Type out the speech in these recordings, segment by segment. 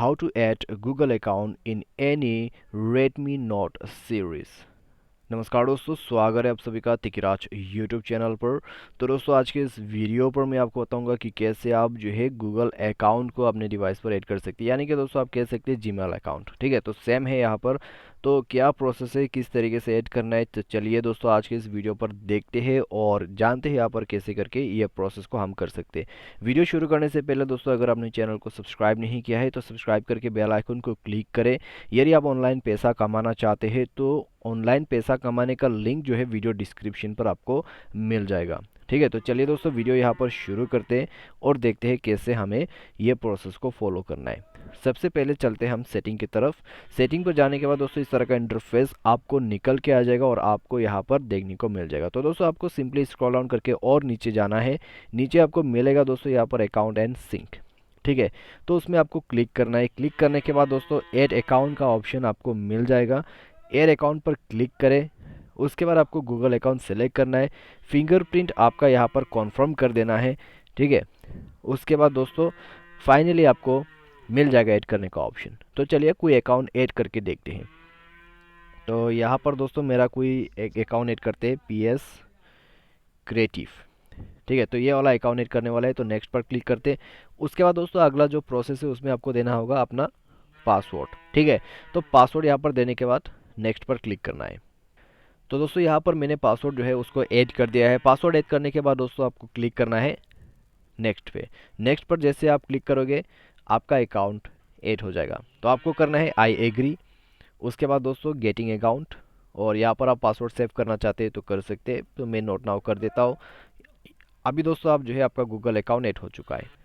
how to add a Google account in any Redmi Note series। नमस्कार दोस्तों, स्वागत है आप सभी का तिकिराज यूट्यूब चैनल पर। तो दोस्तों आज के इस वीडियो पर मैं आपको बताऊंगा कि कैसे आप जो है गूगल अकाउंट को अपने डिवाइस पर ऐड कर सकते हैं, यानी कि दोस्तों आप कह सकते हैं जीमेल अकाउंट। ठीक है, तो सेम है यहाँ पर। तो क्या प्रोसेस है, किस तरीके से ऐड करना है, तो चलिए दोस्तों आज के इस वीडियो पर देखते हैं और जानते हैं यहाँ पर कैसे करके ये प्रोसेस को हम कर सकते हैं। वीडियो शुरू करने से पहले दोस्तों अगर आपने चैनल को सब्सक्राइब नहीं किया है तो सब्सक्राइब करके बेल आइकन को क्लिक करें। यदि आप ऑनलाइन पैसा कमाना चाहते हैं तो ऑनलाइन पैसा कमाने का लिंक जो है वीडियो डिस्क्रिप्शन पर आपको मिल जाएगा। ठीक है, तो चलिए दोस्तों वीडियो यहाँ पर शुरू करते हैं और देखते हैं कैसे हमें ये प्रोसेस को फॉलो करना है। सबसे पहले चलते हैं हम सेटिंग की तरफ। सेटिंग पर जाने के बाद दोस्तों इस तरह का इंटरफेस आपको निकल के आ जाएगा और आपको यहाँ पर देखने को मिल जाएगा। तो दोस्तों आपको सिंपली स्क्रॉल डाउन करके और नीचे जाना है। नीचे आपको मिलेगा दोस्तों यहाँ पर अकाउंट एंड सिंक। ठीक है, तो उसमें आपको क्लिक करना है। क्लिक करने के बाद दोस्तों ऐड अकाउंट का ऑप्शन आपको मिल जाएगा। एयर अकाउंट पर क्लिक करें। उसके बाद आपको गूगल अकाउंट सेलेक्ट करना है। फिंगरप्रिंट आपका यहाँ पर कॉन्फर्म कर देना है। ठीक है, उसके बाद दोस्तों फाइनली आपको मिल जाएगा ऐड करने का ऑप्शन। तो चलिए कोई अकाउंट ऐड करके देखते हैं। तो यहाँ पर दोस्तों मेरा कोई एक अकाउंट ऐड करते हैं, PS क्रिएटिव। ठीक है, तो ये वाला अकाउंट ऐड करने वाला है, तो नेक्स्ट पर क्लिक करते हैं। उसके बाद दोस्तों अगला जो प्रोसेस है उसमें आपको देना होगा अपना पासवर्ड। ठीक है, तो पासवर्ड यहाँ पर देने के बाद नेक्स्ट पर क्लिक करना है। तो दोस्तों यहाँ पर मैंने पासवर्ड जो है उसको ऐड कर दिया है। पासवर्ड ऐड करने के बाद दोस्तों आपको क्लिक करना है नेक्स्ट पे। नेक्स्ट पर जैसे आप क्लिक करोगे आपका अकाउंट ऐड हो जाएगा। तो आपको करना है आई एग्री। उसके बाद दोस्तों गेटिंग अकाउंट, और यहाँ पर आप पासवर्ड सेव करना चाहते हैं तो कर सकते हैं, तो मैं नोट नाउ कर देता हूँ। अभी दोस्तों आप जो है आपका गूगल अकाउंट ऐड हो चुका है।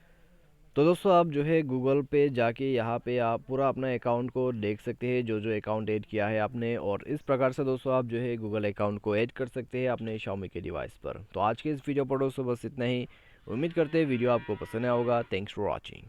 तो दोस्तों आप जो है गूगल पे जाके यहाँ पे आप पूरा अपना अकाउंट को देख सकते हैं, जो जो अकाउंट ऐड किया है आपने, और इस प्रकार से दोस्तों आप जो है गूगल अकाउंट को ऐड कर सकते हैं अपने Xiaomi के डिवाइस पर। तो आज के इस वीडियो पर दोस्तों बस इतना ही। उम्मीद करते हैं वीडियो आपको पसंद आया होगा। Thanks for watching.